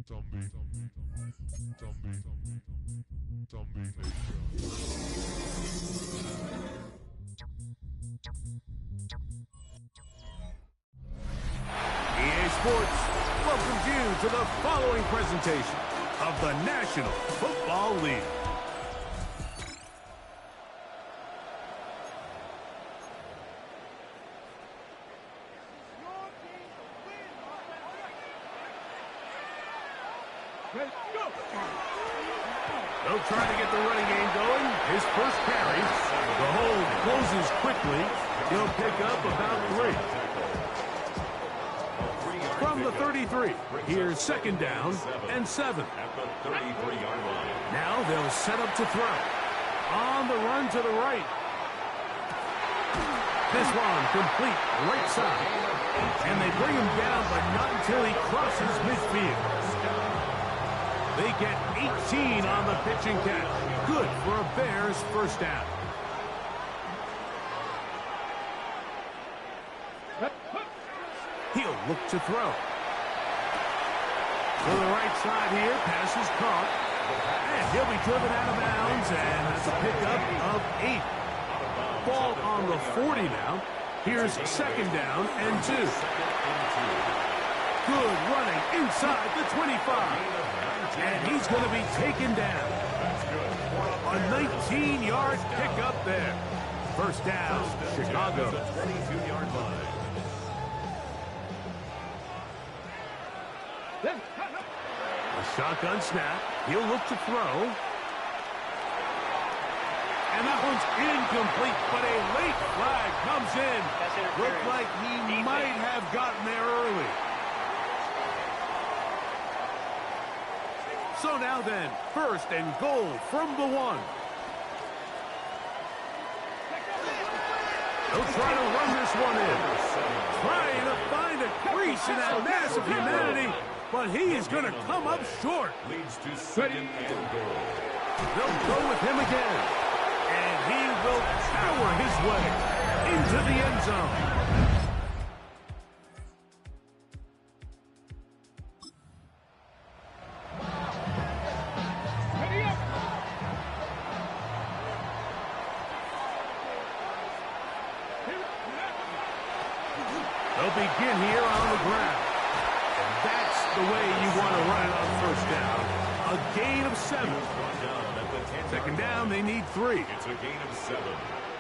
EA Sports welcomes you to the following presentation of the National Football League. They'll try to get the running game going. His first carry. The hold closes quickly. He'll pick up about 3. From the 33, here's second down and 7. Now they'll set up to throw. On the run to the right. This one complete right side. And they bring him down, but not until he crosses midfield. They get 18 on the pitch and catch. Good for a Bears first down. He'll look to throw. To the right side here, pass is caught. And he'll be driven out of bounds, and that's a pickup of 8. Ball on the 40 now. Here's second down and 2. Good running inside the 25. And he's going to be taken down. A 19-yard pickup there. First down, Chicago. A shotgun snap. He'll look to throw. And that one's incomplete, but a late flag comes in. Looked like he might have gotten there early. So now then, first and goal from the 1. They'll try to run this one in. Trying to find a crease in that mass of humanity, but he is going to come up short. Leads to second and goal. They'll go with him again. And he will power his way into the end zone. They'll begin here on the ground. And that's the way you want to run it on first down. A gain of 7. Second down, they need 3. It's a gain of 7.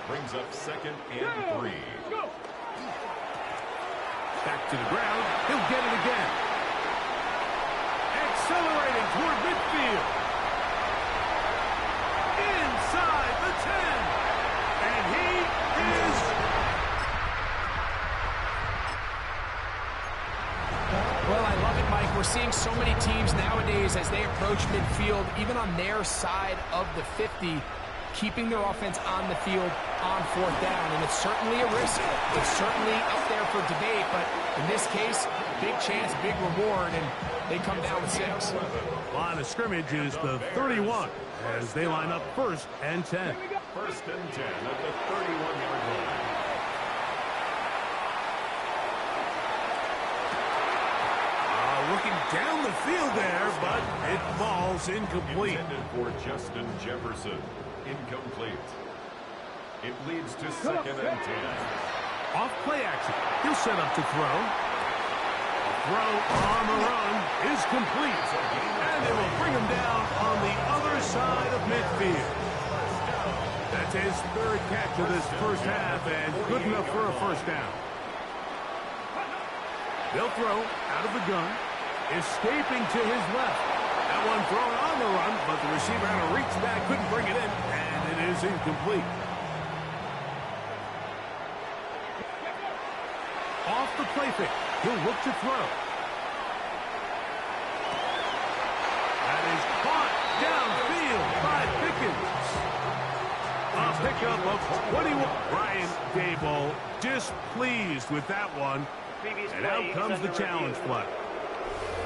Brings up second and 3. Back to the ground. He'll get it again. Accelerating toward midfield. Inside the 10. And he is... Well, I love it, Mike. We're seeing so many teams nowadays as they approach midfield, even on their side of the 50, keeping their offense on the field on fourth down. And it's certainly a risk. It's certainly up there for debate, but in this case, big chance, big reward, and they come down with 6. Line of scrimmage is the 31 as they line up first and 10. First and 10 at the 31-yard line. Looking down the field there, but it falls incomplete. Intended for Justin Jefferson. Incomplete. It leads to second and 10. Off play action. He'll set up to throw. Throw on the run is complete. And they will bring him down on the other side of midfield. That's his 3rd catch of this first half, and good enough for a first down. They'll throw out of the gun. Escaping to his left. That one thrown on the run, but the receiver had to reach back, couldn't bring it in, and it is incomplete. Off the play fake. He'll look to throw. That is caught downfield by Pickens. A pickup of 21. Ryan Daboll displeased with that one. And out comes the challenge flag.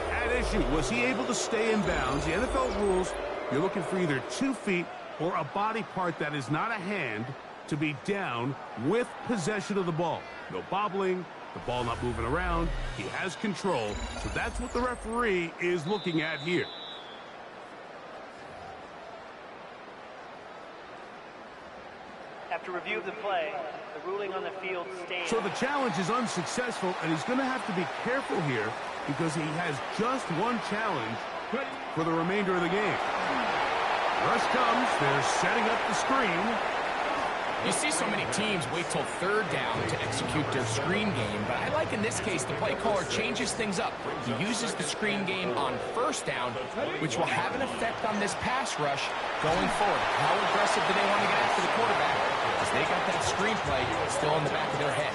At issue, was he able to stay in bounds? The NFL rules, you're looking for either 2 feet or a body part that is not a hand to be down with possession of the ball. No bobbling, The ball not moving around. He has control. So that's what the referee is looking at here. After review of the play, the ruling on the field stands. So the challenge is unsuccessful, and he's going to have to be careful here because he has just one challenge for the remainder of the game. Rush comes. They're setting up the screen. You see so many teams wait till third down to execute their screen game, but I like in this case the play caller changes things up. He uses the screen game on first down, which will have an effect on this pass rush going forward. How aggressive do they want to get after the quarterback? Because they got that screenplay still in the back of their head.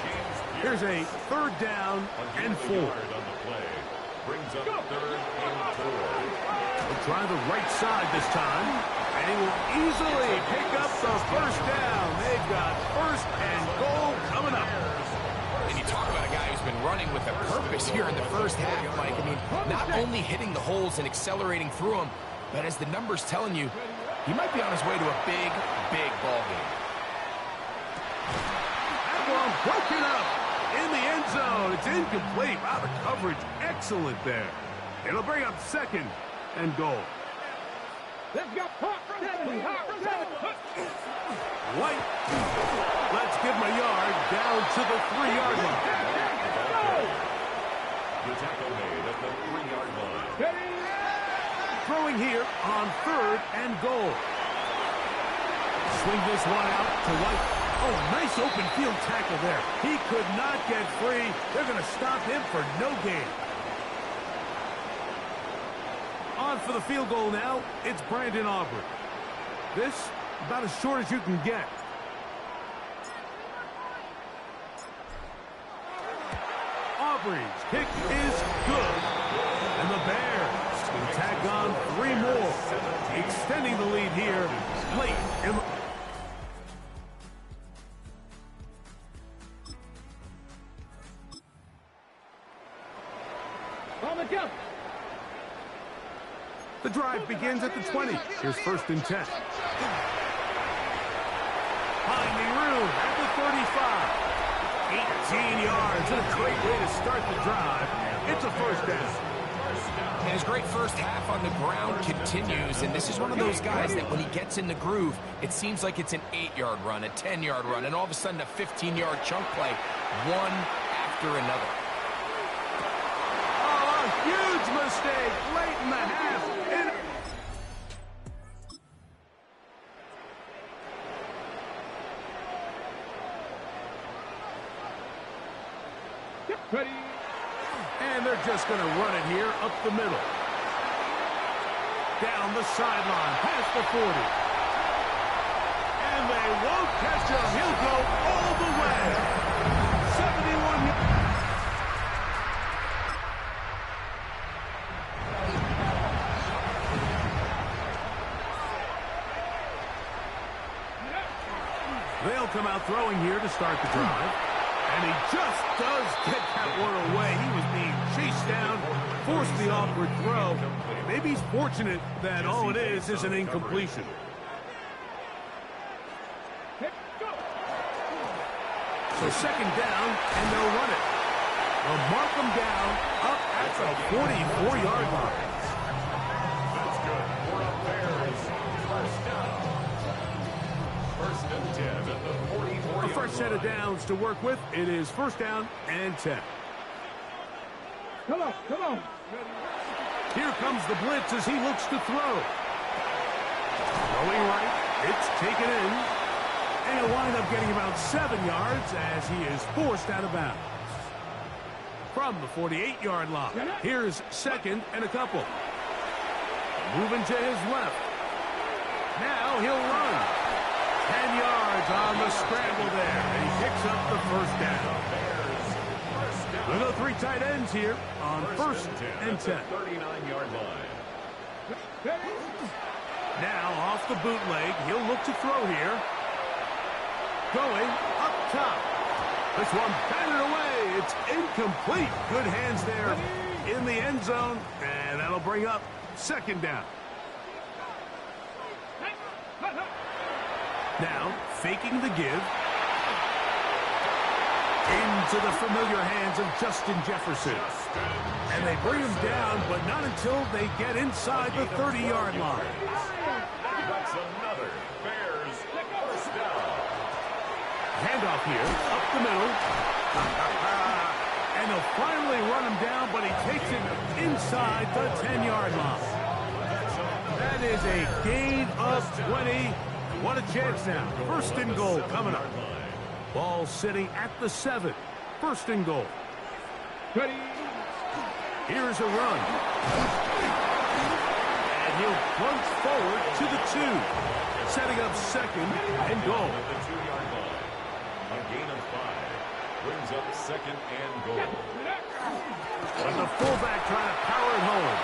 Here's a third down and 4. On the play. Brings up third and 4. He'll try the right side this time, and he will easily pick up the first down. They've got first and goal coming up. And you talk about a guy who's been running with a purpose here in the first half, Mike. I mean, not only hitting the holes and accelerating through them, but as the numbers telling you, he might be on his way to a big, big ball game. That ball broken up in the end zone. It's incomplete. Wow, the coverage excellent there. It'll bring up second and goal. White. Let's give him a yard down to the 3-yard line. The tackle made at the 3-yard line. Throwing here on third and goal. Swing this one out to White. Oh, a nice open field tackle there. He could not get free. They're going to stop him for no gain. On for the field goal now, it's Brandon Aubrey. This, about as short as you can get. Aubrey's kick is good. And the Bears will tack on 3 more, extending the lead here late in the... The drive begins at the 20. Here's first and 10. Finding room at the 35. 18 yards and a great way to start the drive. It's a first down. And his great first half on the ground continues, and this is one of those guys that when he gets in the groove, it seems like it's an 8-yard run, a 10-yard run, and all of a sudden a 15-yard chunk play, one after another. Oh, a huge mistake late in the half. And they're just going to run it here up the middle. Down the sideline, past the 40. And they won't catch him. He'll go all the way. 71 yards. They'll come out throwing here to start the drive. And he just does get that one away. He was being chased down, forced the awkward throw. Maybe he's fortunate that all it is an incompletion. So second down, and they'll run it. They'll mark them down up at the 44-yard line. That's good. We're up there. First down. First and 10 at the 44-yard line. The first set of downs to work with. It is first down and 10. Come on, come on. Here comes the blitz as he looks to throw. Throwing right. It's taken in. And he'll wind up getting about 7 yards as he is forced out of bounds. From the 48-yard line, here's second and a couple. Moving to his left. Now he'll run. 10 yards on the scramble there. And he picks up the first down. We'll go 3 tight ends here on first and 10. 39-yard line. Now off the bootleg, he'll look to throw here. Going up top. This one batted away. It's incomplete. Good hands there in the end zone. And that'll bring up second down. Now, faking the give. Into the familiar hands of Justin Jefferson. And they bring him down, but not until they get inside the 30-yard line. That's another Bears first down. Handoff here, up the middle. And they'll finally run him down, but he takes it inside the 10-yard line. That is a gain of 20. What a chance now. First and goal coming up. Ball sitting at the 7. First and goal. Ready. Here's a run. And he'll plunge forward to the 2. Setting up second and goal. At the 2-yard line. A gain of 5. Brings up second and goal. And the fullback trying to power it home.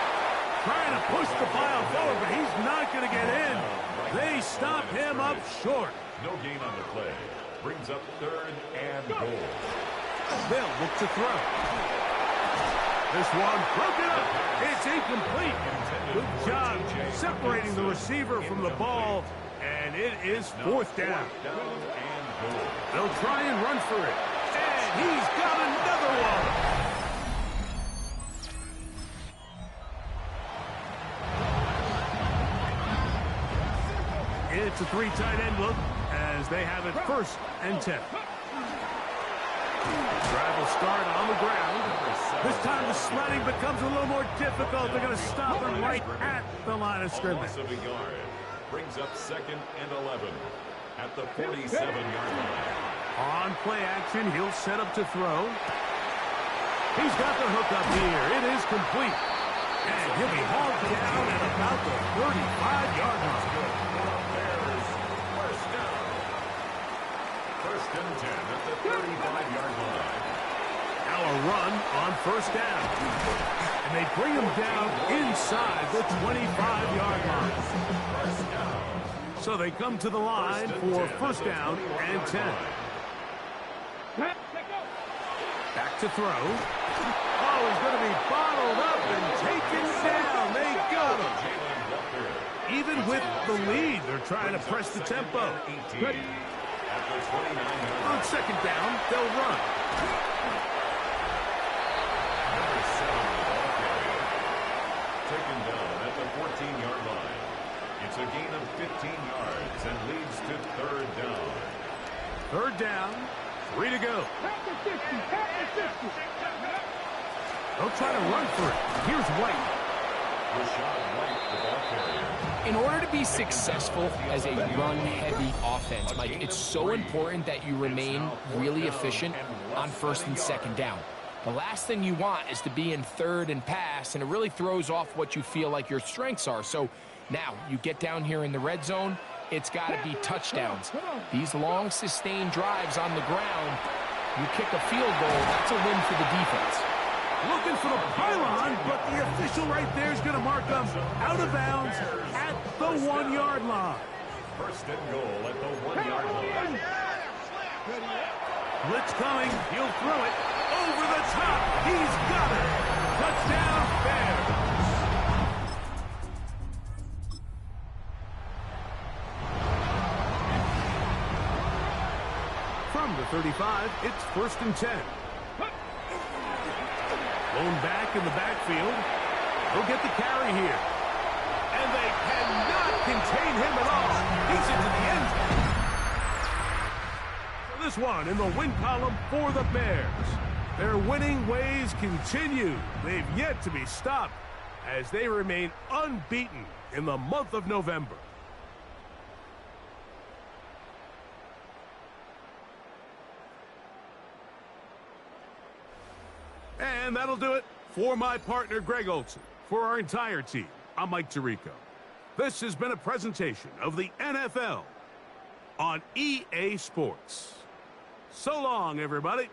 Trying to push the pile forward, but he's not going to get in. They stop him up short. No gain on the play. Brings up third and goal. They'll look to throw. This one broken up. It's incomplete. Good job separating the receiver from the ball, and it is fourth down. They'll try and run for it. And he's got another one. It's a 3 tight end look as they have it first and 10. Drive will start on the ground. This time the sledding becomes a little more difficult. They're going to stop him right at the line of scrimmage. Loss of a yard. Brings up second and 11 at the 47-yard line. On play action, he'll set up to throw. He's got the hook up here. It is complete. And he'll be hauled down at about the 35-yard line. Bears first down. First and 10 at the 35-yard line. Now a run on first down. And they bring him down inside the 25-yard line. So they come to the line for first down and 10. Back to throw. Oh, he's going to be bottled up and taken down. They got him. Even with the lead, they're trying to press the tempo. On second down, they'll run. Number 7 ball carrier. Taken down at the 14-yard line. It's a gain of 15 yards and leads to third down. Third down, 3 to go. They'll try to run for it. Here's White. Rashad White, the ball carrier. In order to be successful as a run-heavy offense, Mike, it's so important that you remain really efficient on first and second down. The last thing you want is to be in third and pass, and it really throws off what you feel like your strengths are. So now you get down here in the red zone, it's got to be touchdowns. These long, sustained drives on the ground, you kick a field goal, that's a win for the defense. Looking for the pylon, but the official right there is going to mark them out of bounds at the 1-yard line. First and goal at the 1-yard line. Blitz coming. He'll throw it over the top. He's got it. Touchdown, Bears. From the 35, it's first and 10. Blown back in the backfield. He'll get the carry here. And they cannot contain him at all. He's into the end zone. So this one in the win column for the Bears. Their winning ways continue. They've yet to be stopped as they remain unbeaten in the month of November. And that'll do it for my partner, Greg Olson. For our entire team, I'm Mike Tirico. This has been a presentation of the NFL on EA Sports. So long, everybody.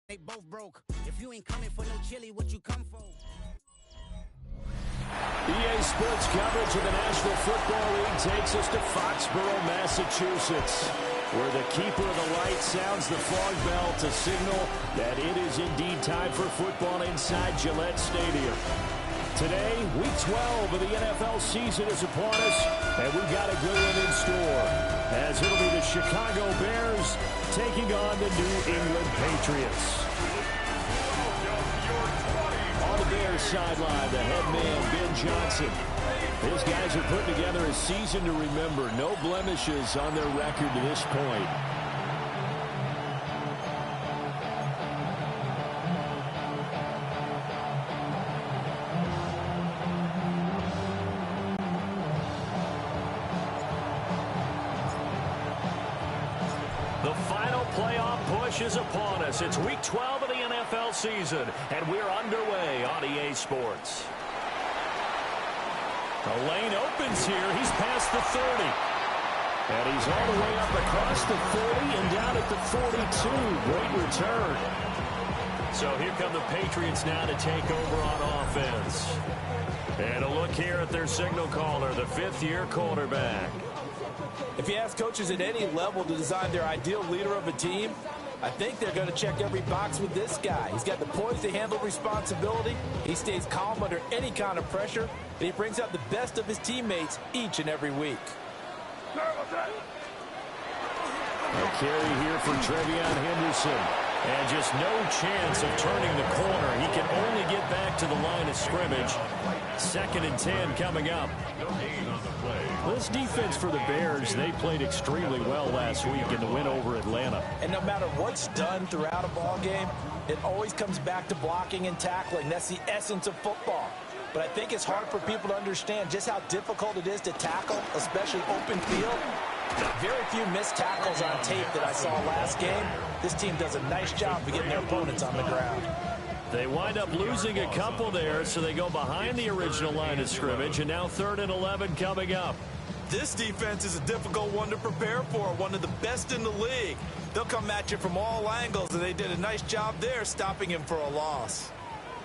They both broke. If you ain't coming for no chili, what you come for? EA Sports coverage of the National Football League takes us to Foxborough, Massachusetts, where the keeper of the light sounds the fog bell to signal that it is indeed time for football inside Gillette Stadium. Today, Week 12 of the NFL season is upon us, and we've got a good one in store, as it'll be the Chicago Bears taking on the New England Patriots. On the Bears sideline, the head man, Ben Johnson. His guys are putting together a season to remember. No blemishes on their record to this point. The final playoff push is upon us. It's Week 12 of the NFL season, and we're underway on EA Sports. The lane opens here. He's past the 30. And he's all the way up across the 40 and down at the 42. Great return. So here come the Patriots now to take over on offense. And a look here at their signal caller, the fifth-year quarterback. If you ask coaches at any level to design their ideal leader of a team, I think they're going to check every box with this guy. He's got the poise to handle responsibility. He stays calm under any kind of pressure, and he brings out the best of his teammates each and every week. A carry here for Trevion Henderson. And just no chance of turning the corner. He can only get back to the line of scrimmage. 2nd and 10 coming up. This defense for the Bears, they played extremely well last week in the win over Atlanta. And no matter what's done throughout a ball game, it always comes back to blocking and tackling. That's the essence of football. But I think it's hard for people to understand just how difficult it is to tackle, especially open field. Very few missed tackles on tape that I saw last game. This team does a nice job of getting their opponents on the ground. They wind up losing a couple there, so they go behind the original line of scrimmage, and now 3rd and 11 coming up. This defense is a difficult one to prepare for, one of the best in the league. They'll come at you from all angles, and they did a nice job there stopping him for a loss.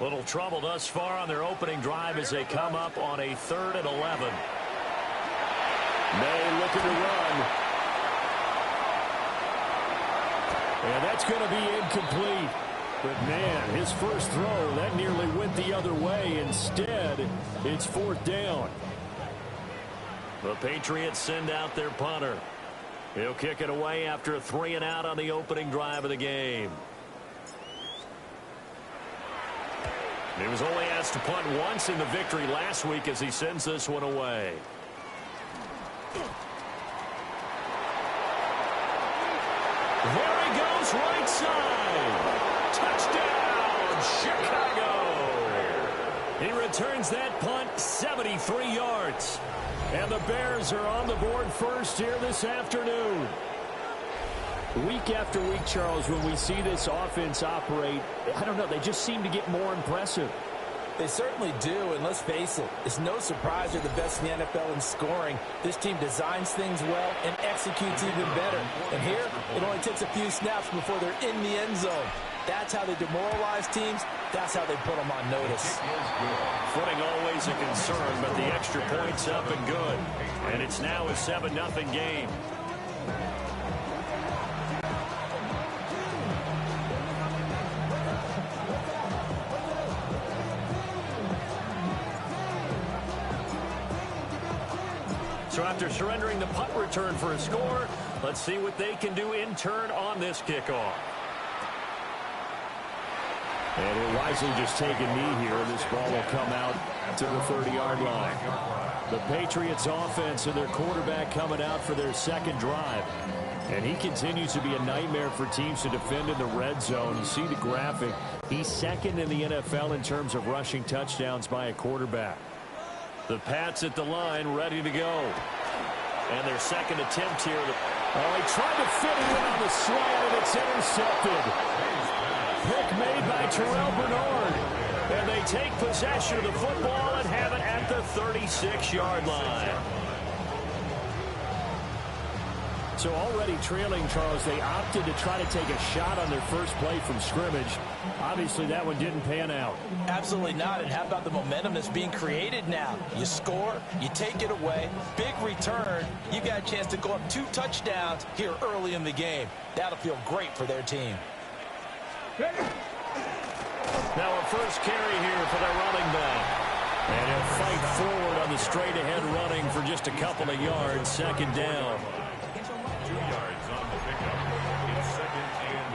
Little trouble thus far on their opening drive as they come up on a 3rd and 11. May looking to run. And that's going to be incomplete. But, man, his first throw, that nearly went the other way. Instead, it's 4th down. The Patriots send out their punter. He'll kick it away after a 3 and out on the opening drive of the game. He was only asked to punt once in the victory last week as he sends this one away. There he goes, right side. Touchdown, Chicago. He returns that punt 73 yards. And the Bears are on the board first here this afternoon. Week after week, Charles, when we see this offense operate, I don't know, they just seem to get more impressive. They certainly do, and let's face it, it's no surprise they're the best in the NFL in scoring. This team designs things well and executes even better. And here, it only takes a few snaps before they're in the end zone. That's how they demoralize teams. That's how they put them on notice. Footing always a concern, but the extra point's up and good. And it's now a 7-0 game. So after surrendering the punt return for a score, let's see what they can do in turn on this kickoff. And he'll wisely just take a knee here. This ball will come out to the 30-yard line. The Patriots offense and their quarterback coming out for their second drive. And he continues to be a nightmare for teams to defend in the red zone. You see the graphic. He's second in the NFL in terms of rushing touchdowns by a quarterback. The Pats at the line, ready to go. And their second attempt here. Oh, he tried to fit it in on the slant, and it's intercepted. Pick made by Terrell Bernard. And they take possession of the football and have it at the 36-yard line. So already trailing, Charles, they opted to try to take a shot on their first play from scrimmage. Obviously, that one didn't pan out. Absolutely not. And how about the momentum that's being created now? You score, you take it away, big return. You got a chance to go up 2 touchdowns here early in the game. That'll feel great for their team. Now a first carry here for the running back. And he'll fight forward on the straight-ahead running for just a couple of yards. Second down. 2 yards on the pickup. It's 2nd and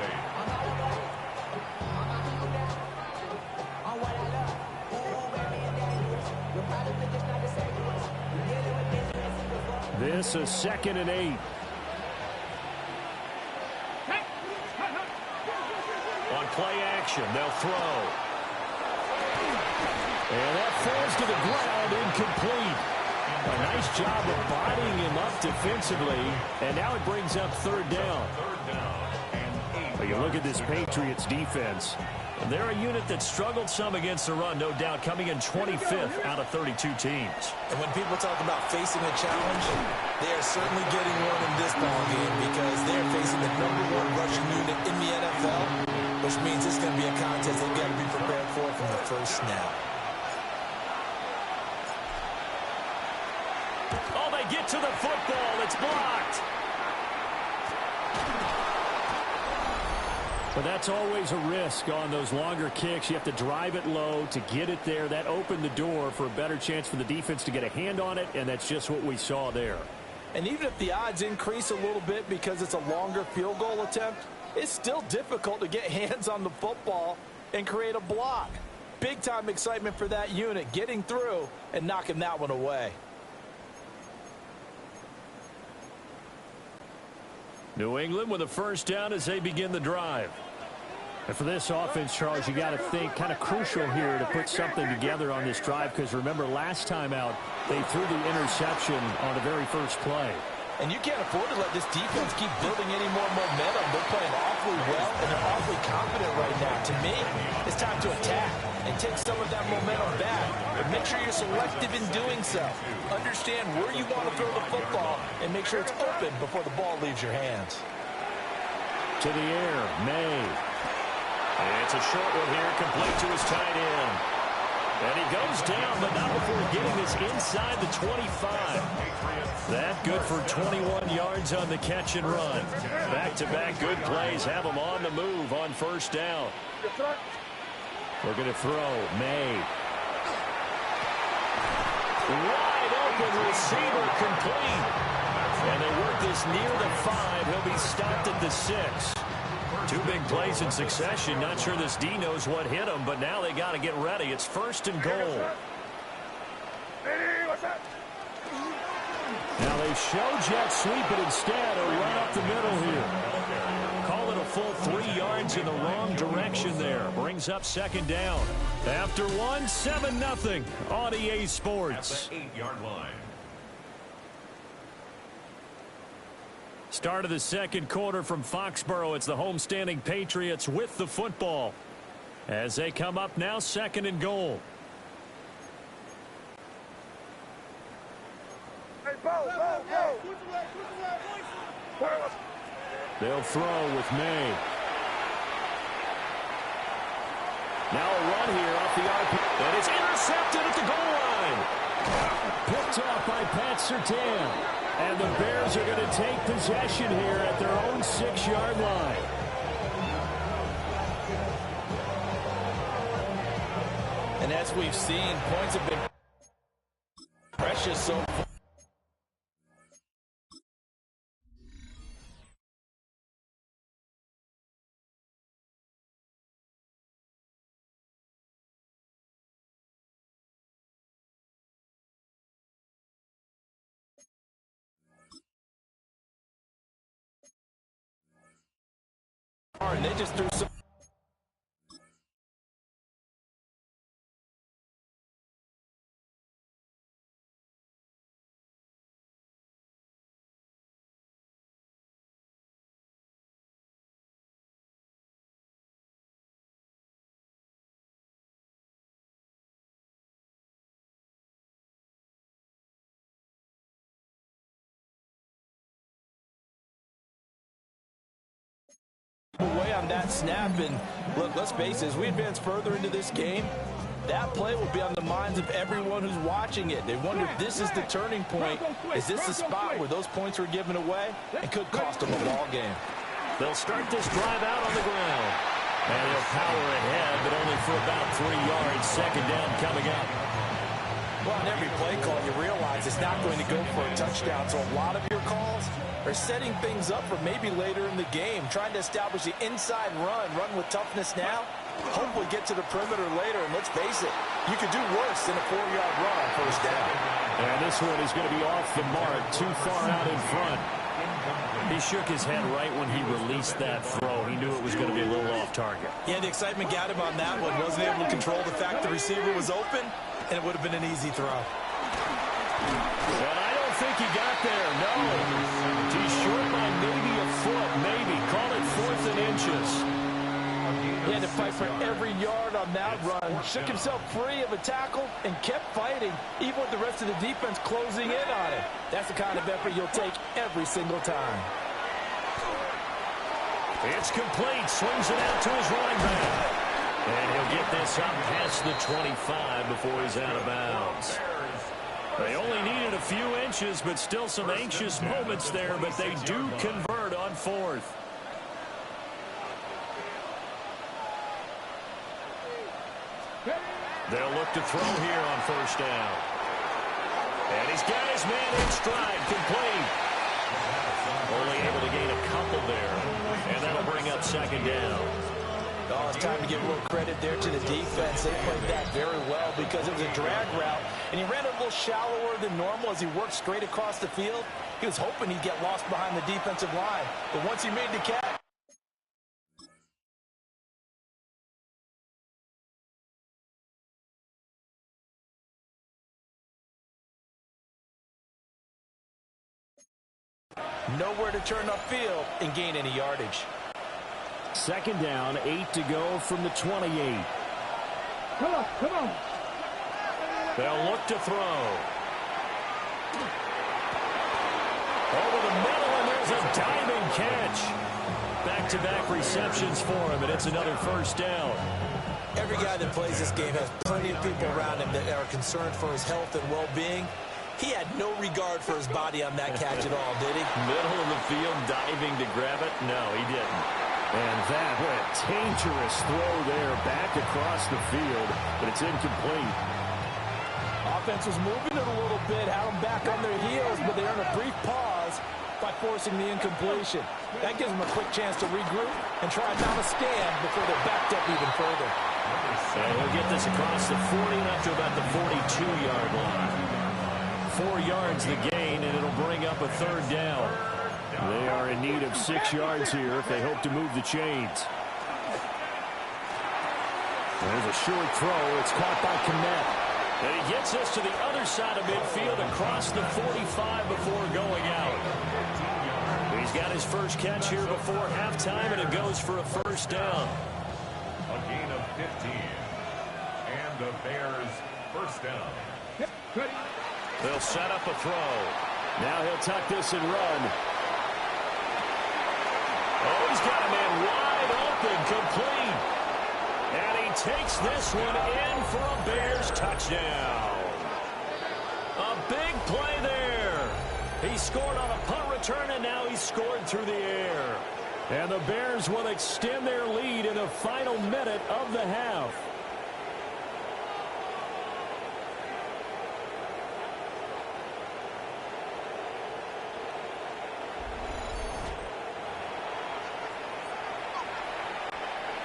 8. This is 2nd and 8. On play action, they'll throw. And that falls to the ground, incomplete. A nice job of bodying him up defensively. And now it brings up 3rd down. Well, you look at this Patriots defense. They're a unit that struggled some against the run, no doubt, coming in 25th out of 32 teams. And when people talk about facing a challenge, they are certainly getting one in this ballgame because they're facing the #1 rushing unit in the NFL, which means it's going to be a contest they've got to be prepared for from the first snap. Oh, they get to the football. It's blocked. But that's always a risk on those longer kicks. You have to drive it low to get it there. That opened the door for a better chance for the defense to get a hand on it, and that's just what we saw there. And even if the odds increase a little bit because it's a longer field goal attempt, it's still difficult to get hands on the football and create a block. Big-time excitement for that unit, getting through and knocking that one away. New England with a first down as they begin the drive. And for this offense, Charles, you got to think kind of crucial here to put something together on this drive because remember last time out they threw the interception on the very first play. And you can't afford to let this defense keep building any more momentum. They're playing awfully well and they're awfully confident right now. To me, it's time to attack and take some of that momentum back. But make sure you're selective in doing so. Understand where you want to throw the football and make sure it's open before the ball leaves your hands. To the air, May. And it's a short one here, complete to his tight end. And he goes down, but not before getting this inside the 25. That good for 21 yards on the catch and run. Back-to-back good plays have him on the move on first down. We're going to throw. May. Wide open receiver complete. And they work this near the 5. He'll be stopped at the 6. 2 big plays in succession. Not sure this D knows what hit him, but now they got to get ready. It's 1st and goal. Now they show jet sweep, but instead a run up the middle here. Call it a full 3 yards in the wrong direction there. Brings up 2nd down. After 1, 7-0 on EA Sports. At the 8-yard line. Start of the second quarter from Foxborough. It's the homestanding Patriots with the football. As they come up now, 2nd and goal. They'll throw with May. Now a run here off the RP. And it's intercepted at the goal line. Picked off by Pat Surtain. And the Bears are going to take possession here at their own 6-yard line. And as we've seen, points have been precious so far. And they just threw some that snap. And look, let's face it, as we advance further into this game, that play will be on the minds of everyone who's watching it. They wonder if this is the turning point. Is this the spot where those points were given away? It could cost them a ball game. They'll start this drive out on the ground. And he'll power ahead, but only for about 3 yards. Second down coming up. Well, on every play call, you realize it's not going to go for a touchdown. So a lot of your calls are setting things up for maybe later in the game, trying to establish the inside run with toughness now, hopefully get to the perimeter later. And let's face it, you could do worse than a 4-yard run on first down. And this one is going to be off the mark, too far out in front. He shook his head right when he released that throw. He knew it was going to be a little off target. Yeah, the excitement got him on that one. Wasn't able to control the fact the receiver was open, and it would have been an easy throw. And I don't think he got there, no. He's short by maybe a foot, maybe. Call it 4th and inches. He had to fight for every yard on that run. Shook himself free of a tackle and kept fighting, even with the rest of the defense closing in on him. That's the kind of effort you'll take every single time. It's complete. Swings it out to his running back. And he'll get this up past the 25 before he's out of bounds. They only needed a few inches, but still some anxious moments there, but they do convert on 4th. They'll look to throw here on first down. And he's got his man in stride, complete. Only able to gain a couple there. And that'll bring up second down. Oh, it's time to give a little credit there to the defense. They played that very well because it was a drag route, and he ran a little shallower than normal as he worked straight across the field. He was hoping he'd get lost behind the defensive line, but once he made the catch, nowhere to turn upfield and gain any yardage. Second down, 8 to go from the 28. Come on. They'll look to throw. Over the middle, and there's a diving catch. Back-to-back receptions for him, and it's another first down. Every guy that plays this game has plenty of people around him that are concerned for his health and well-being. He had no regard for his body on that catch at all, did he? Middle of the field, diving to grab it? No, he didn't. And that, what a dangerous throw there, back across the field, but it's incomplete. Offense was moving it a little bit, had them back on their heels, but they earned a brief pause by forcing the incompletion. That gives them a quick chance to regroup and try not a stand before they're backed up even further. And he'll get this across the 40 and up to about the 42-yard line. 4 yards the gain, and it'll bring up a third down. They are in need of 6 yards here if they hope to move the chains. There's a short throw. It's caught by Kmet. And he gets us to the other side of midfield across the 45 before going out. He's got his first catch here before halftime, and it goes for a first down. A gain of 15. And the Bears first down. They'll set up a throw. Now he'll tuck this and run. Oh, he's got a man wide open, complete. And he takes this one in for a Bears touchdown. A big play there. He scored on a punt return, and now he's scored through the air. And the Bears will extend their lead in the final minute of the half.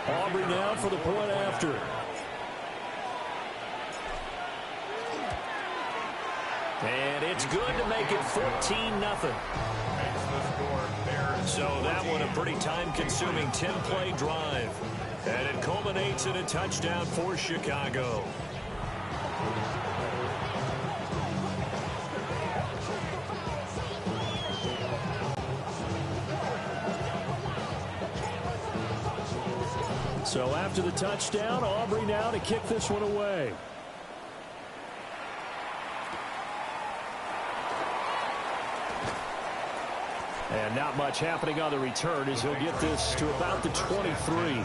Aubrey now for the point after. And it's good to make it 14-0. So that one a pretty time-consuming 10-play drive. And it culminates in a touchdown for Chicago. So after the touchdown, Aubrey now to kick this one away. And not much happening on the return as he'll get this to about the 23.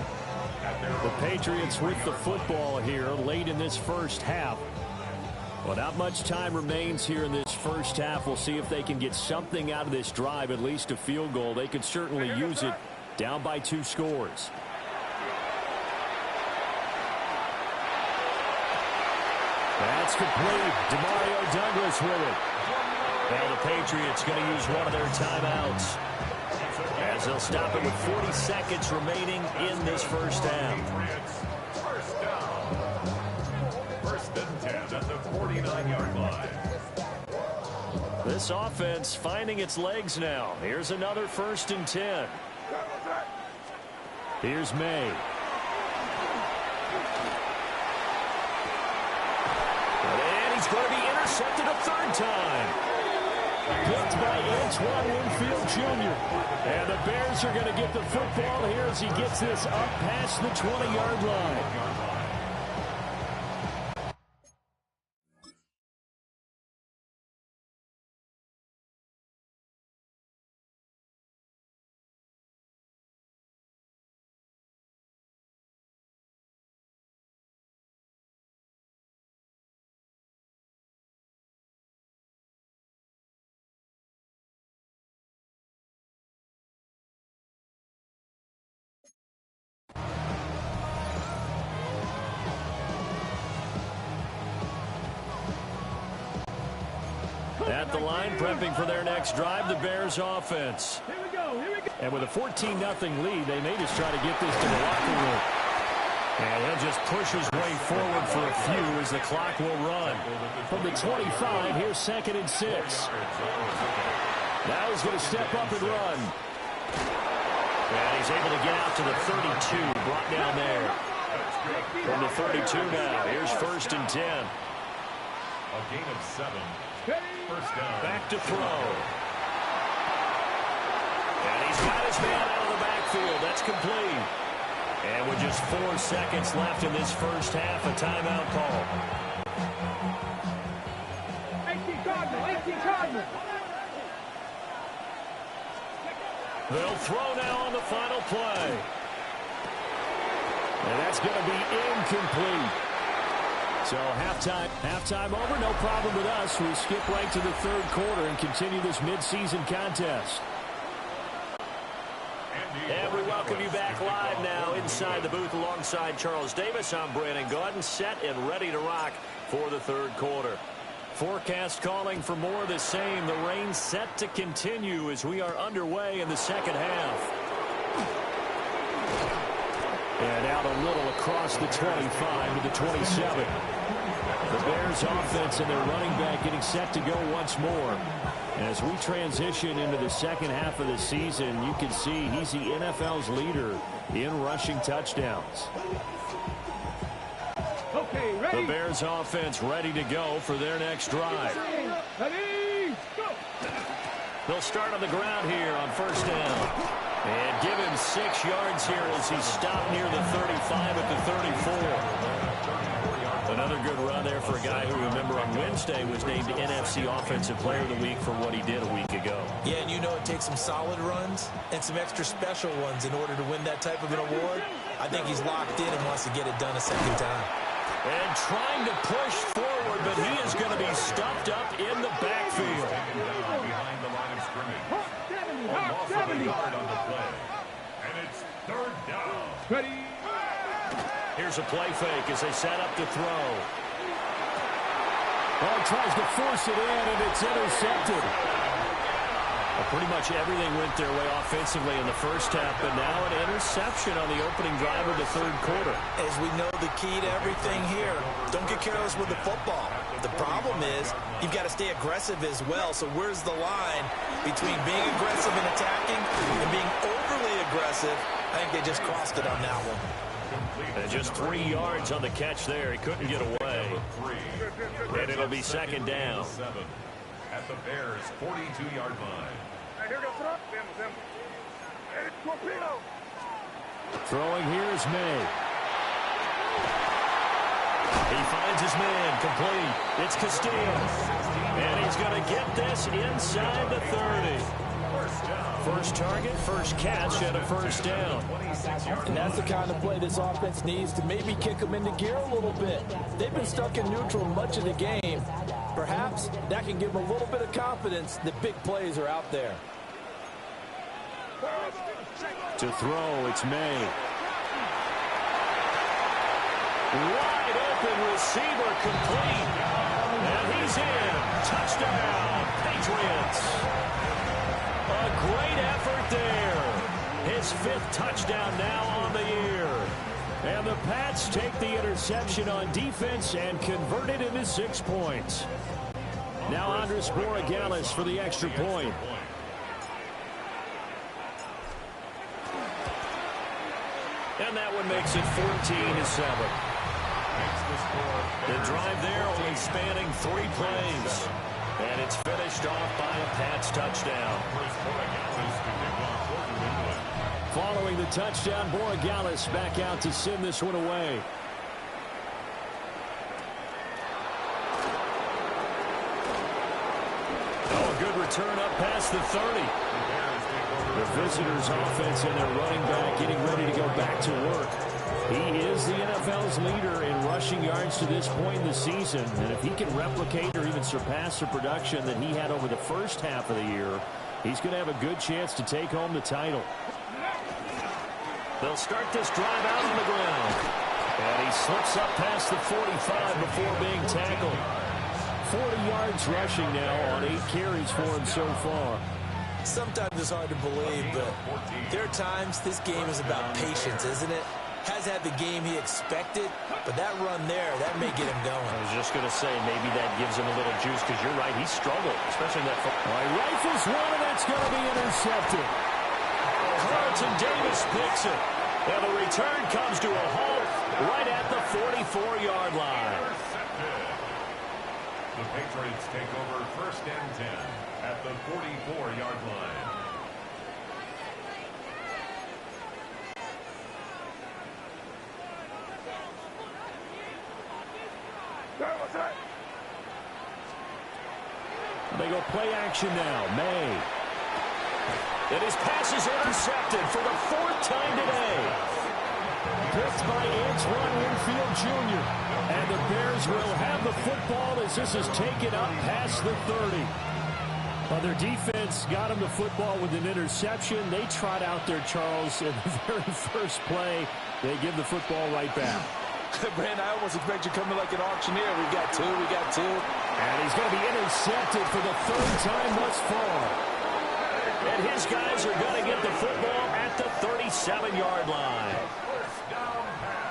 The Patriots with the football here late in this first half. Well, not much time remains here in this first half. We'll see if they can get something out of this drive, at least a field goal. They could certainly use it down by 2 scores. That's complete. Demario Douglas with it. Now the Patriots going to use one of their timeouts as they'll stop it with 40 seconds remaining in this first half. First and 10 at the 49-yard line. This offense finding its legs now. Here's another 1st and 10. Here's May. And he's going to be intercepted a 3rd time. Picked by Antoine Winfield Jr. And the Bears are going to get the football here as he gets this up past the 20-yard line. At the line, prepping for their next drive, the Bears offense. Here we go. And with a 14-0 lead, they may just try to get this to the locker room. And he'll just push his way forward for a few as the clock will run. From the 25, here's 2nd and 6. Now he's going to step up and run. And he's able to get out to the 32, brought down there. From the 32 now, here's 1st and 10. A gain of 7. First down. Back to throw. And he's got his man out of the backfield. That's complete. And with just 4 seconds left in this first half, a timeout call. 18 Cardinal. They'll throw now on the final play. And that's going to be incomplete. So halftime over, no problem with us. We skip right to the 3rd quarter and continue this midseason contest. And we welcome you back live now inside the booth alongside Charles Davis. I'm Brandon Gaudin, set and ready to rock for the 3rd quarter. Forecast calling for more of the same. The rain set to continue as we are underway in the 2nd half. And out a little across the 25 to the 27. The Bears offense and their running back getting set to go once more. As we transition into the 2nd half of the season, you can see he's the NFL's leader in rushing touchdowns. Okay, ready. The Bears offense ready to go for their next drive. Ready, go. They'll start on the ground here on 1st down. And give him 6 yards here as he stopped near the 35 at the 34. Another good run there for a guy who, remember, on Wednesday was named NFC Offensive Player of the Week for what he did a week ago. Yeah, and you know it takes some solid runs and some extra special ones in order to win that type of an award. I think he's locked in and wants to get it done a 2nd time. And trying to push forward, but he is going to be stuffed up in the backfield. Behind the line of scrimmage. A loss of a yard on the play. And it's 3rd down. Ready. Here's a play fake as they set up to throw. Well, he tries to force it in, and it's intercepted. Well, pretty much everything went their way offensively in the first half, but now an interception on the opening drive of the 3rd quarter. As we know, the key to everything here, don't get careless with the football. The problem is you've got to stay aggressive as well. So where's the line between being aggressive and attacking and being overly aggressive? I think they just crossed it on that one. And just 3 yards on the catch there. He couldn't get away. And it'll be 2nd down. At the Bears' 42-yard line. Throwing here is May. He finds his man, complete. It's Castillo. And he's going to get this inside the 30. First target, first catch, and a first down. And that's the kind of play this offense needs to maybe kick them into gear a little bit. They've been stuck in neutral much of the game. Perhaps that can give them a little bit of confidence that big plays are out there. To throw, it's May. Wide open receiver, complete. And he's in. Touchdown, Patriots. A great effort there. His 5th touchdown now on the year. And the Pats take the interception on defense and convert it into 6 points. Now Andres Borregales for the extra point. And that one makes it 14-7. The drive there only spanning 3 plays. And it's finished off by a Pats touchdown. Following the touchdown, Borregales back out to send this one away. Oh, a good return up past the 30. The visitors' offense and their running back getting ready to go back to work. He is the NFL's leader in rushing yards to this point in the season. And if he can replicate or even surpass the production that he had over the first half of the year, he's going to have a good chance to take home the title. They'll start this drive out on the ground. And he slips up past the 45 before being tackled. 40 yards rushing now on 8 carries for him so far. Sometimes it's hard to believe, but there are times this game is about patience, isn't it? Has had the game he expected, but that run there, that may get him going. I was just going to say, maybe that gives him a little juice, because you're right, he struggled, especially that. Rifles one, and that's going to be intercepted. Carlton Davis picks it, and the return comes to a halt right at the 44-yard line. The Patriots take over 1st and 10 at the 44-yard line. They go play action now. May. And his pass is intercepted for the 4th time today. Picked by Antoine Winfield Jr. And the Bears will have the football as this is taken up past the 30. Well, their defense got him the football with an interception. They trot out there, Charles, in the very first play. They give the football right back. Brandon, I almost expect you coming like an auctioneer. We got two. And he's going to be intercepted for the 3rd time thus far. And his guys are going to get the football at the 37-yard line.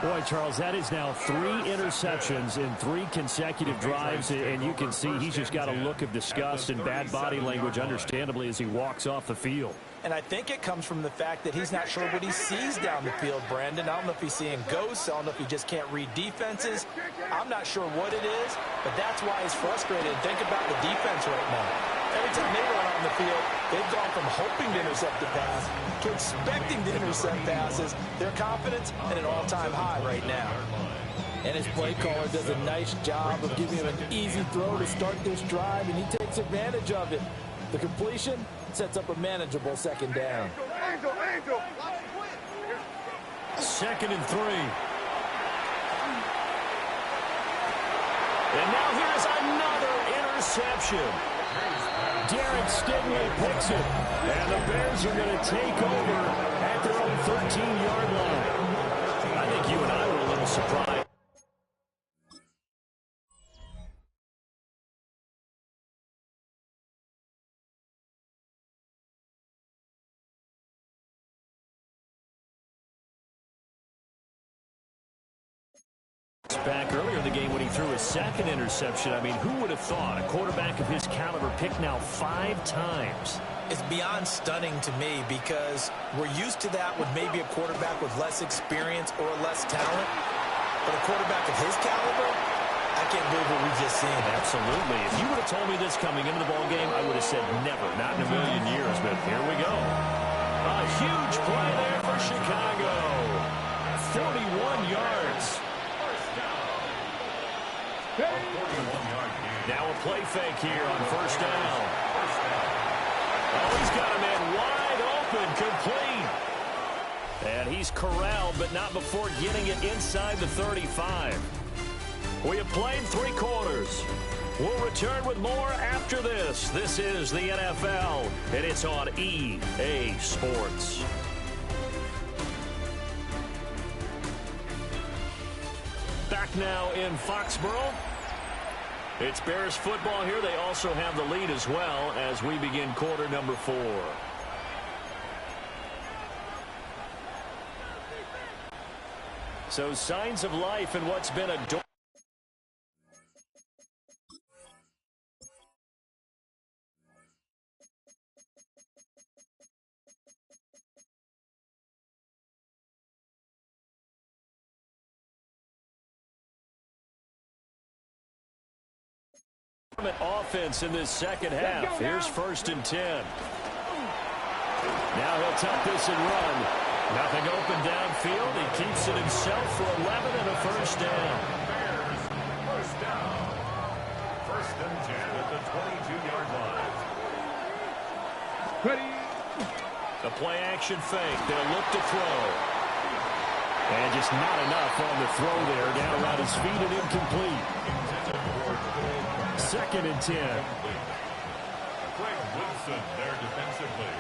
Boy, Charles, that is now 3 interceptions in 3 consecutive drives, and you can see he's just got a look of disgust and bad body language, understandably, as he walks off the field. And I think it comes from the fact that he's not sure what he sees down the field, Brandon. I don't know if he's seeing ghosts. I don't know if he just can't read defenses. I'm not sure what it is, but that's why he's frustrated. Think about the defense right now. Every time they run on the field, they've gone from hoping to intercept the pass to expecting to intercept passes. Their confidence at an all-time high right now. And his play caller does a nice job of giving him an easy throw to start this drive, and he takes advantage of it. The completion sets up a manageable 2nd down. 2nd and 3. And now here's another interception. Derek Stingley picks it. And the Bears are going to take over at their own 13-yard line. I think you and I were a little surprised. Back earlier in the game when he threw his 2nd interception. I mean, who would have thought a quarterback of his caliber picked now 5 times? It's beyond stunning to me because we're used to that with maybe a quarterback with less experience or less talent. But a quarterback of his caliber, I can't believe what we've just seen. Absolutely. If you would have told me this coming into the ballgame, I would have said never, not in a million years. But here we go. A huge play there for Chicago. 41 yards. A 41-yard gain. Now a play fake here on 1st down. Oh, he's got a man wide open, complete. And he's corralled, but not before getting it inside the 35. We have played 3 quarters. We'll return with more after this. This is the NFL, and it's on EA Sports. Back now in Foxborough. It's Bears football here. They also have the lead as well as we begin quarter number 4. So signs of life in what's been a offense in this second half. Here's 1st and 10. Now he'll tuck this and run. Nothing open downfield. He keeps it himself for 11 and a first down. Bears, first down. 1st and 10 at the 22-yard line. Ready. The play action fake. They'll look to throw. And just not enough on the throw there. Down around his feet and incomplete. 2nd and 10. Greg Wilson there defensively.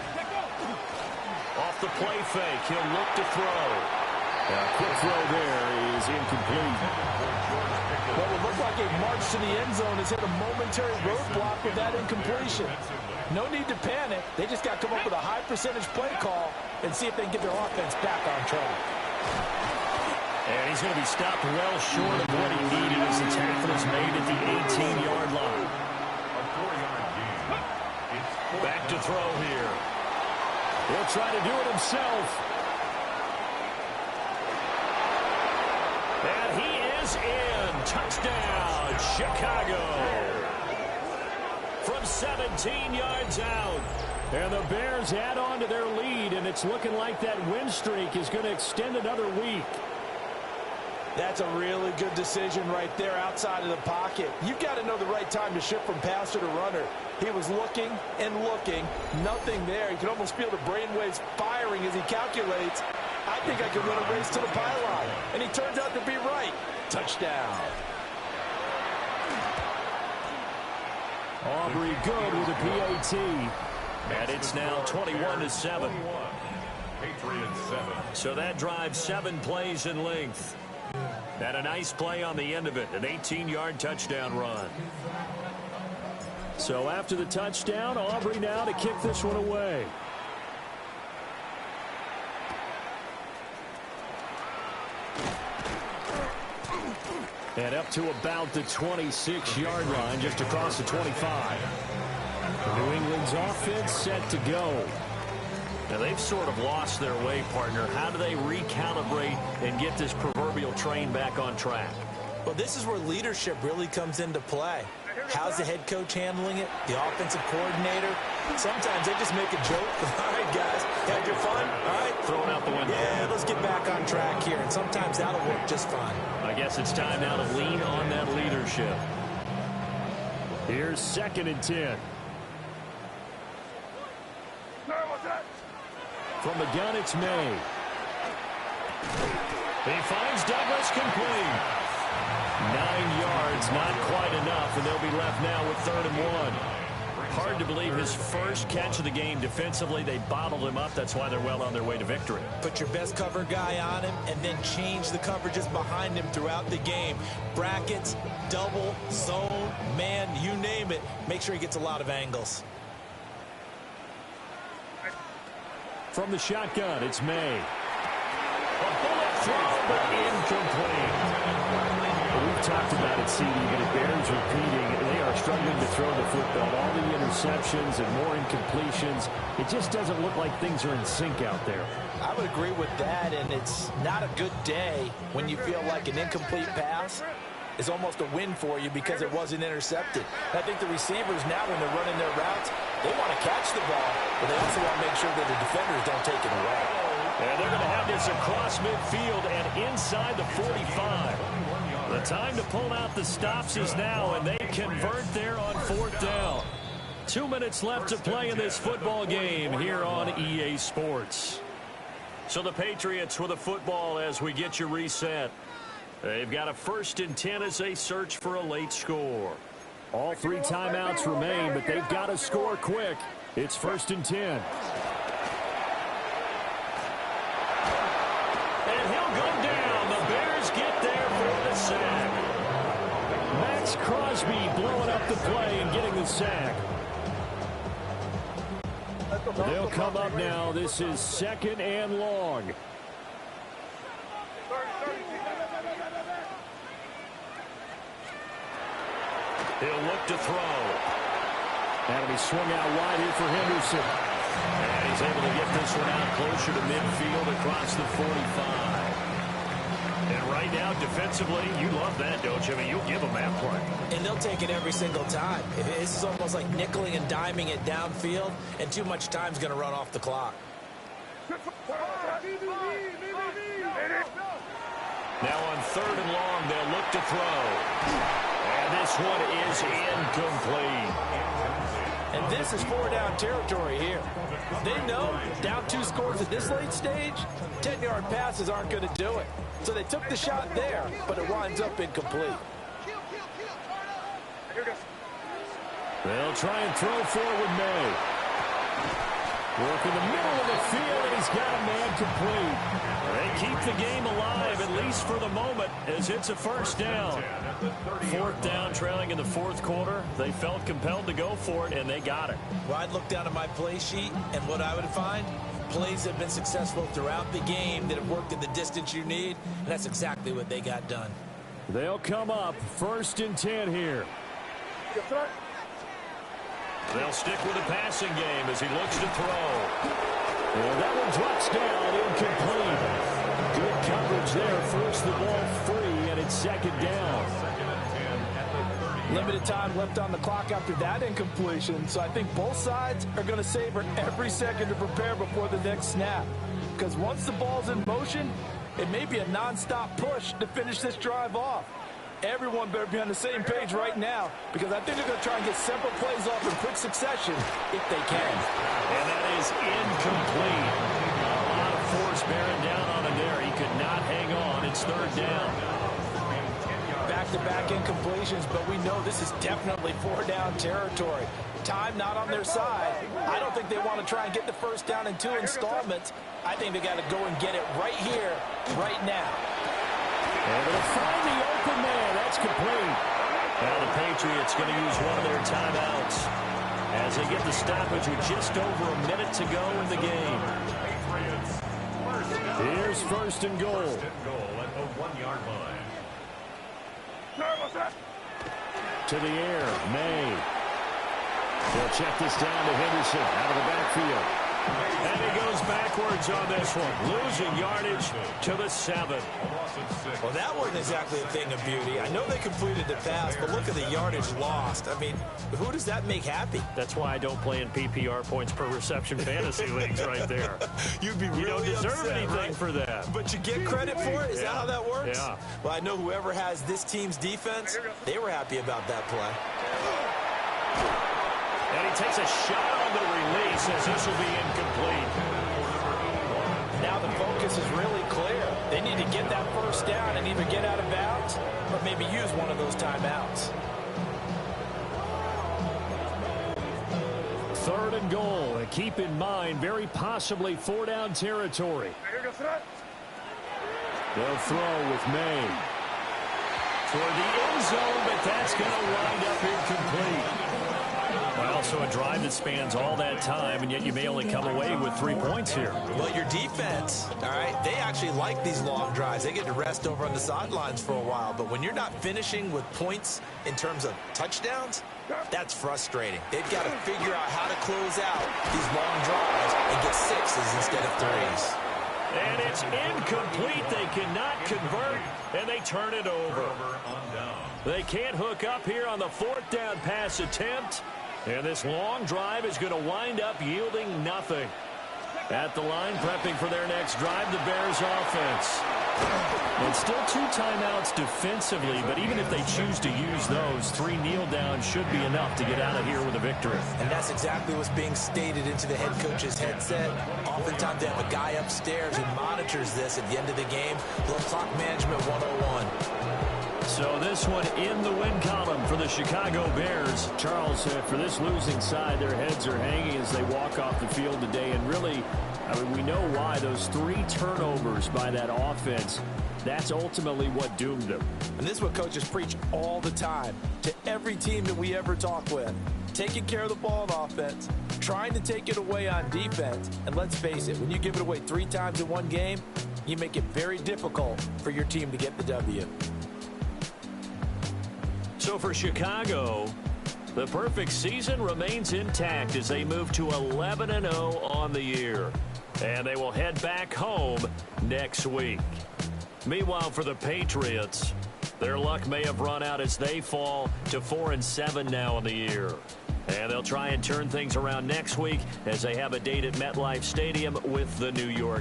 Off the play fake. He'll look to throw. A quick throw there is incomplete. What would look like a march to the end zone has hit a momentary roadblock with that incompletion. No need to panic. They just got to come up with a high percentage play call and see if they can get their offense back on track. And he's going to be stopped well short of what he needed as the tackle is made at the 18-yard line. A 4-yard gain. Back to throw here. He'll try to do it himself. And he is in. Touchdown, Chicago. From 17 yards out. And the Bears add on to their lead, and it's looking like that win streak is going to extend another week. That's a really good decision right there outside of the pocket. You've got to know the right time to shift from passer to runner. He was looking and looking. Nothing there. You can almost feel the brainwaves firing as he calculates. I think I can run a race to the pylon. And he turns out to be right. Touchdown. Aubrey good with a PAT. And it's now 21-7. Patriots 7. So that drives 7 plays in length. And a nice play on the end of it, an 18-yard touchdown run. So after the touchdown, Aubrey now to kick this one away. And up to about the 26-yard line, just across the 25. New England's offense set to go. Now, they've sort of lost their way, partner. How do they recalibrate and get this proverbial train back on track? Well, this is where leadership really comes into play. How's the head coach handling it? The offensive coordinator? Sometimes they just make a joke. All right, guys, had your fun? All right. Throwing out the window. Yeah, let's get back on track here. And sometimes that'll work just fine. I guess it's time now to lean on that leadership. Here's 2nd and 10. From the gun, it's May. He finds Douglas complete. 9 yards, not quite enough, and they'll be left now with 3rd and 1. Hard to believe his first catch of the game defensively. They bottled him up. That's why they're well on their way to victory. Put your best cover guy on him and then change the coverages behind him throughout the game. Brackets, double, zone, man, you name it. Make sure he gets a lot of angles. From the shotgun, it's May. A bullet throw, but incomplete. We've talked about it, CD, but it bears repeating. They are struggling to throw the football. All the interceptions and more incompletions. It just doesn't look like things are in sync out there. I would agree with that, and it's not a good day when you feel like an incomplete pass is almost a win for you because it wasn't intercepted. I think the receivers now, when they're running their routes, they want to catch the ball, but they also want to make sure that the defenders don't take it away. And they're going to have this across midfield and inside the 45. The time to pull out the stops is now, and they convert there on 4th down. 2 minutes left to play in this football game here on EA Sports. So the Patriots with a football as we get you reset. They've got a 1st and 10 as they search for a late score. All 3 timeouts remain, but they've got to score quick. It's 1st and 10. And he'll go down. The Bears get there for the sack. Max Crosby blowing up the play and getting the sack. They'll come up now. This is 2nd and long. He'll look to throw. And he swung out wide here for Henderson. And he's able to get this one out closer to midfield across the 45. And right now, defensively, you love that, don't you? I mean, you'll give them that play. And they'll take it every single time. This is almost like nickeling and diming it downfield, and too much time's going to run off the clock. Now on 3rd and long, they'll look to throw. And this one is incomplete. And this is 4-down territory here. They know down 2 scores at this late stage, 10-yard passes aren't going to do it. So they took the shot there, but it winds up incomplete. They'll try and throw forward May. Work in the middle of the field, and he's got a man complete. They keep the game alive, at least for the moment, as it's a 1st down. 4th down, trailing in the 4th quarter. They felt compelled to go for it, and they got it. Well, I'd look down at my play sheet, and what I would find, plays have been successful throughout the game that have worked at the distance you need, and that's exactly what they got done. They'll come up 1st and 10 here. They'll stick with the passing game as he looks to throw. And that one drops down, incomplete. Good coverage there, forced the ball free, and it's 2nd down. Limited time left on the clock after that incompletion, so I think both sides are going to savor every second to prepare before the next snap. Because once the ball's in motion, it may be a non-stop push to finish this drive off. Everyone better be on the same page right now, because I think they're going to try and get several plays off in quick succession if they can. And that is incomplete. A lot of force bearing down on him there. He could not hang on. It's 3rd down. Back-to-back incompletions, but we know this is definitely 4-down territory. Time not on their side. I don't think they want to try and get the 1st down in 2 installments. I think they got to go and get it right here, right now. And they'll find the open man. That's complete. Now the Patriots going to use one of their timeouts as they get the stoppage with just over a minute to go in the game. Here's 1st and goal. First and goal at the 1-yard line. To the air, May. They'll check this down to Henderson out of the backfield. And he goes backwards on this one, losing yardage to the 7. Well, that wasn't exactly a thing of beauty. I know they completed the pass, but look at the yardage lost. I mean, who does that make happy? That's why I don't play in PPR points per reception fantasy leagues right there. You'd be really You don't deserve upset, anything right? for that. But you get credit for it? Is that how that works? Yeah. Well, I know whoever has this team's defense, they were happy about that play. And he takes a shot on the release as this will be incomplete. Now the focus is really clear. They need to get that 1st down and either get out of bounds or maybe use one of those timeouts. 3rd and goal. And keep in mind, very possibly 4-down territory. They'll throw with May. Toward the end zone, but that's going to wind up incomplete. Well, so a drive that spans all that time, and yet you may only come away with 3 points here. Well, your defense, all right, they actually like these long drives. They get to rest over on the sidelines for a while. But when you're not finishing with points in terms of touchdowns, that's frustrating. They've got to figure out how to close out these long drives and get 6s instead of 3s. And it's incomplete. They cannot convert, and they turn it over. They can't hook up here on the 4th down pass attempt. And this long drive is going to wind up yielding nothing. At the line, prepping for their next drive, the Bears offense. And still 2 timeouts defensively, but even if they choose to use those, 3 kneel downs should be enough to get out of here with a victory. And that's exactly what's being stated into the head coach's headset. Oftentimes they have a guy upstairs who monitors this at the end of the game. A little clock management 101. So this one in the win column for the Chicago Bears. Charles, for this losing side, their heads are hanging as they walk off the field today. And really, I mean, we know why. Those 3 turnovers by that offense, that's ultimately what doomed them. And this is what coaches preach all the time to every team that we ever talk with. Taking care of the ball on offense, trying to take it away on defense. And let's face it, when you give it away 3 times in one game, you make it very difficult for your team to get the W. So for Chicago, the perfect season remains intact as they move to 11-0 on the year. And they will head back home next week. Meanwhile, for the Patriots, their luck may have run out as they fall to 4-7 now in the year. And they'll try and turn things around next week as they have a date at MetLife Stadium with the New York